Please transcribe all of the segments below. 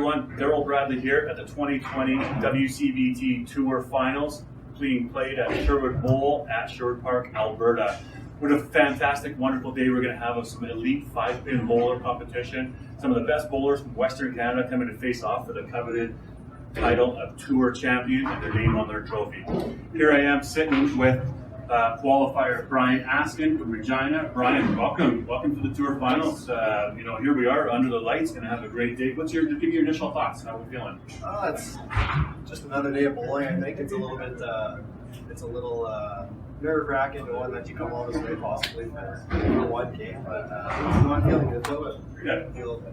everyone, Daryl Bradley here at the 2020 WCBT Tour Finals, being played at Sherwood Bowl at Sherwood Park, Alberta. What a fantastic, wonderful day we're going to have of some elite 5-pin bowler competition. Some of the best bowlers from Western Canada coming to face off for the coveted title of Tour Champion and their name on their trophy. Here I am sitting with qualifier Brian Askin from Regina. Brian, welcome to the Tour Finals. Here we are under the lights, going to have a great day. Just give me your initial thoughts. How are we feeling? It's just another day of bowling. I think it's a little bit, nerve-wracking knowing that you come all this way possibly for one game, but I'm feeling good though. Yeah. I feel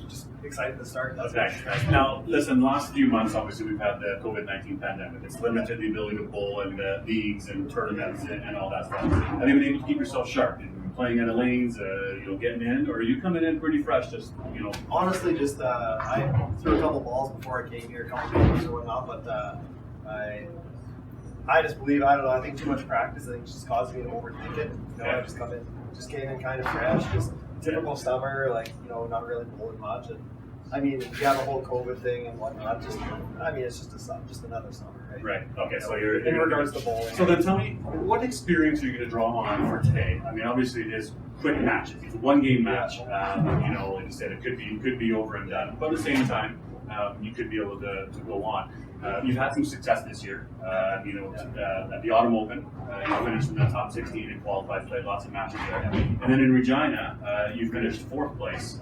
just excited to start. Okay. Now, listen, the last few months, obviously, we've had the COVID-19 pandemic. It's limited the ability to bowl and leagues and tournaments and all that stuff. Have you been able to keep yourself sharp? Have you been playing out of lanes, getting in, or are you coming in pretty fresh? Honestly, just I threw a couple balls before I came here, a couple games or whatnot, but I just believe, I don't know, I think too much practice, I think just caused me to overthink it. I just came in kind of fresh, just typical summer, not really bowling much. And I mean, you have a whole COVID thing and whatnot. It's just another summer, right? Right. Okay. So you're in regards to bowling. So then, tell me, what experience are you going to draw on for today? I mean, obviously it is quick matches. It's a one-game match. Like you said, it could be over and done. But at the same time, you could be able to go on. You've had some success this year. At the Autumn Open, you finished in the top 16 and qualified, played lots of matches there. And then in Regina, you finished 4th place,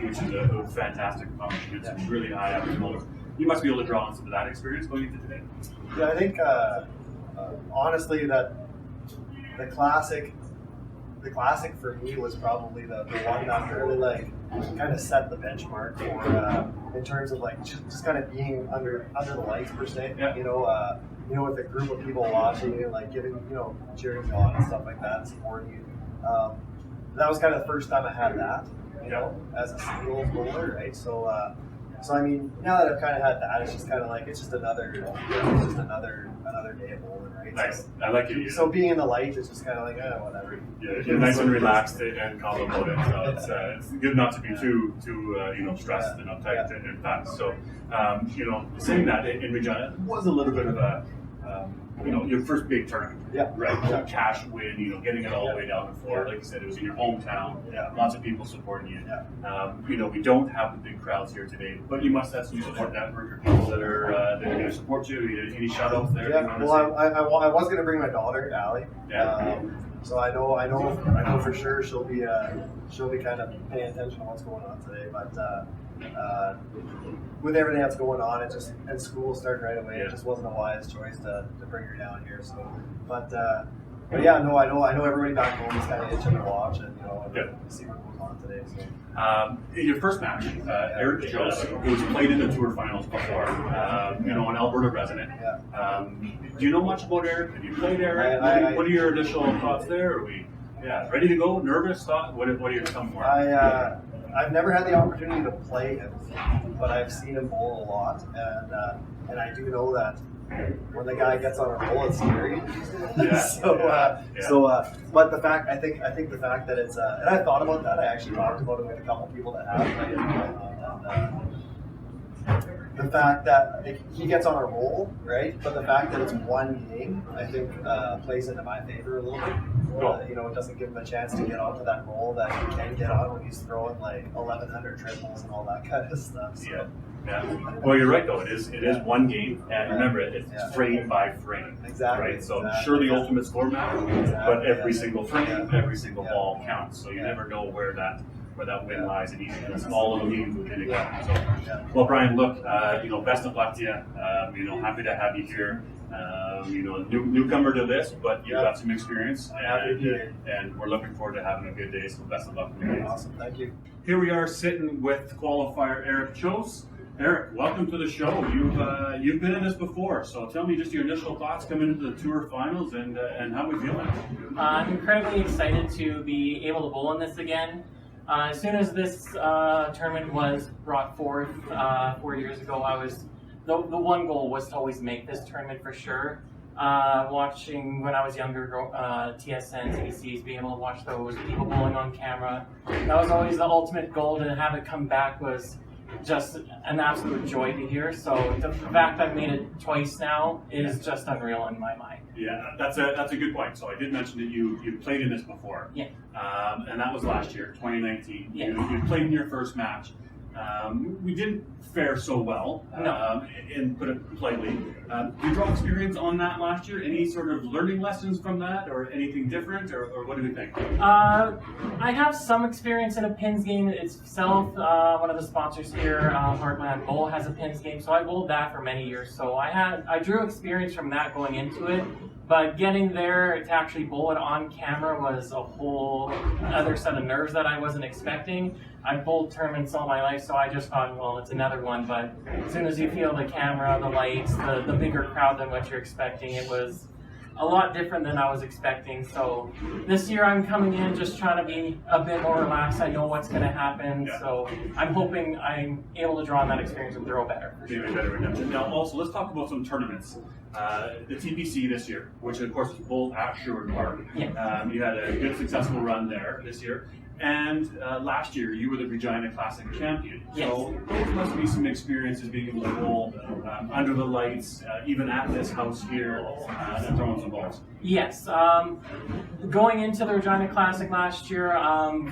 which is a fantastic accomplishment. Some really high average bowlers. You must be able to draw on some of that experience going into today. Yeah, I think honestly that the classic for me was probably the one that really kind of set the benchmark for in terms of just kind of being under the lights per se. Yeah. With a group of people watching you, giving cheering you on and stuff like that, supporting you. That was kind of the first time I had that, as a singles bowler, right? So I mean, now that I've kind of had that, it's just kind of it's just another day of bowling, right? Nice. So, I like it. So being in the light is just kind of whatever. Yeah, you're nice and relaxed and calm about it. So it's good not to be too stressed and uptight and fast. So saying that in Regina was a little bit of a your first big tournament. Yeah. Right. Yeah. Cash win. Getting it all the way down to Florida. Like you said, it was in your hometown. Yeah. Lots of people supporting you. Yeah. We don't have the big crowds here today, but you must have some support network or people that are going to support you. Any shout outs there? Yeah. Well, I was going to bring my daughter, Allie. Yeah. So I know for sure she'll be kind of paying attention to what's going on today. But with everything that's going on, and school starting right away, it just wasn't a wise choice to bring her down here. So, but yeah, no, I know everybody back home is kind of itching to watch and see what goes on today. So. In your first match, Erik Kjos, who's played in the Tour Finals before, an Alberta resident. Yeah. Do you know much about Erik? Have you played Erik? What are your initial thoughts there? Are we ready to go? Nervous? Thought? What are you coming for? I've never had the opportunity to play him, but I've seen him bowl a lot, and I do know that when the guy gets on a roll, it's scary. But the fact, I think the fact that it's, and I thought about that. I actually talked about it with a couple people that have played and the fact that he gets on a roll, right? But the fact that it's one game, I think, plays into my favor a little bit. It doesn't give him a chance to get onto that roll that he can get on when he's throwing 1,100 triples and all that kind of stuff. So. Yeah. Well, you're right though. It is one game, and remember, it's frame by frame. Exactly. Right. So sure, the ultimate score matters, but every single frame, every single ball counts. So you never know where that win lies in each. It's all of the games within a game. So, well, Brian, look, best of luck to you. Happy to have you here. Newcomer to this, but you've got some experience, and we're looking forward to having a good day. So best of luck. Awesome. Thank you. Here we are sitting with qualifier Erik Kjos. Erik, welcome to the show. You've been in this before, so tell me just your initial thoughts coming into the Tour Finals and how we feeling. I'm incredibly excited to be able to bowl in this again. As soon as this tournament was brought forth 4 years ago, the one goal was to always make this tournament for sure. Watching when I was younger, TSNs, ACs, being able to watch those people bowling on camera, that was always the ultimate goal. To have it come back was just an absolute joy to hear. So the fact I've made it twice now is just unreal in my mind. Yeah, that's a good point. So I did mention that you played in this before. Yeah. And that was last year, 2019. Yeah. You played in your first match. We didn't fare so well, No. and put it politely. Did you draw experience on that last year? Any sort of learning lessons from that, or anything different, or what do you think? I have some experience in a pins game itself. One of the sponsors here, Heartland Bowl, has a pins game, so I bowled that for many years. So I drew experience from that going into it. But getting there to actually bowl it on camera was a whole other set of nerves that I wasn't expecting. I've bowled tournaments all my life, so I just thought, well, it's another one. But as soon as you feel the camera, the lights, the bigger crowd than what you're expecting, it was a lot different than I was expecting. So this year I'm coming in just trying to be a bit more relaxed. I know what's going to happen, so I'm hoping I'm able to draw on that experience and throw better. Maybe better redemption. Now, also, let's talk about some tournaments. The TPC this year, which of course was bowled at Sherwood Park. Yeah. You had a good, successful run there this year. And last year, you were the Regina Classic champion. Yes. So those must be some experiences being able to bowl under the lights, even at this house here, and throwing some balls. Yes. Going into the Regina Classic last year,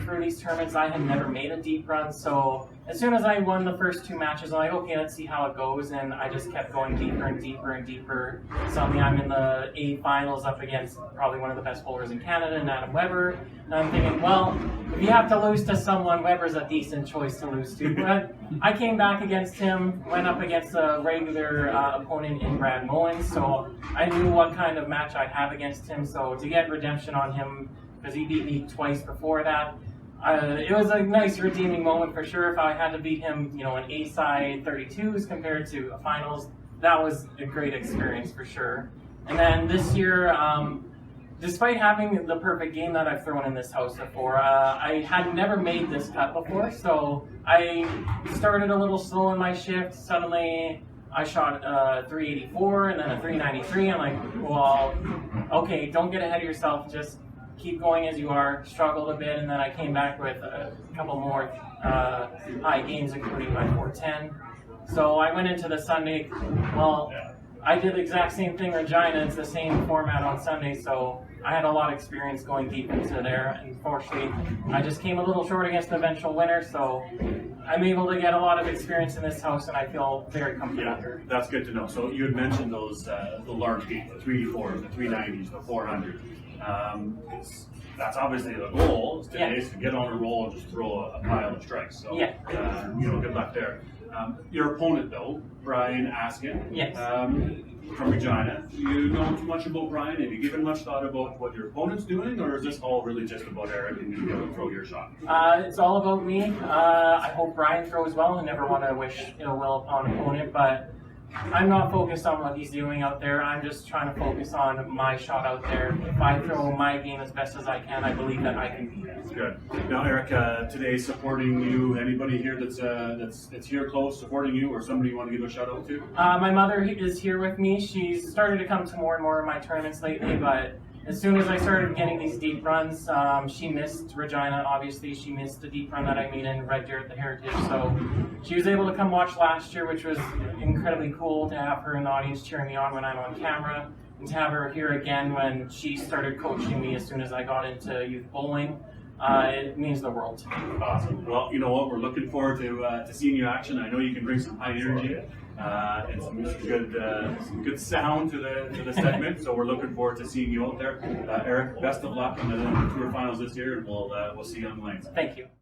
for these tournaments, I had never made a deep run. So as soon as I won the first two matches, I'm like, okay, let's see how it goes. And I just kept going deeper and deeper and deeper. Suddenly I'm in the A finals up against probably one of the best bowlers in Canada, and Adam Weber. And I'm thinking, well, if you have to lose to someone, Weber's a decent choice to lose to. But I came back against him, went up against a regular opponent in Brad Mullins, so I knew what kind of match I'd have against him. So to get redemption on him, because he beat me twice before that, it was a nice redeeming moment for sure. If I had to beat him, in A-side 32s compared to a finals, that was a great experience for sure. And then this year, despite having the perfect game that I've thrown in this house before, I had never made this cut before, so I started a little slow in my shift. Suddenly, I shot 384 and then a 393. I'm like, well, okay, don't get ahead of yourself. Just keep going as you are. Struggled a bit, and then I came back with a couple more high games, including my 410. So I went into the Sunday, well, I did the exact same thing Regina. It's the same format on Sunday, so I had a lot of experience going deep into there. Unfortunately, I just came a little short against the eventual winner, so I'm able to get a lot of experience in this house, and I feel very comfortable here. That's good to know. So you had mentioned those the large games, the 384s, the 390s, the 400. That's obviously the goal today is to get on a roll and just throw a pile of strikes. So good luck there. Your opponent, though, Brian Askin, from Regina. Do you know too much about Brian? Have you given much thought about what your opponent's doing, or is this all really just about Erik and you to throw your shot? It's all about me. I hope Brian throws well. I never want to wish ill will upon an opponent, but I'm not focused on what he's doing out there. I'm just trying to focus on my shot out there. If I throw my game as best as I can, I believe that I can beat it. Good. Now, Erik, today supporting you. Anybody here that's here close supporting you, or somebody you want to give a shout out to? My mother is here with me. She's started to come to more and more of my tournaments lately, but as soon as I started getting these deep runs, she missed Regina, obviously. She missed the deep run that I made in Red Deer at the Heritage. So she was able to come watch last year, which was incredibly cool to have her in the audience cheering me on when I'm on camera, and to have her here again when she started coaching me as soon as I got into youth bowling. It means the world to me. Awesome. Well, you know what? We're looking forward to seeing you action. I know you can bring some high energy and some good sound to the segment. So we're looking forward to seeing you out there. Erik, best of luck on the tour finals this year, and we'll see you on the lanes. Thank you.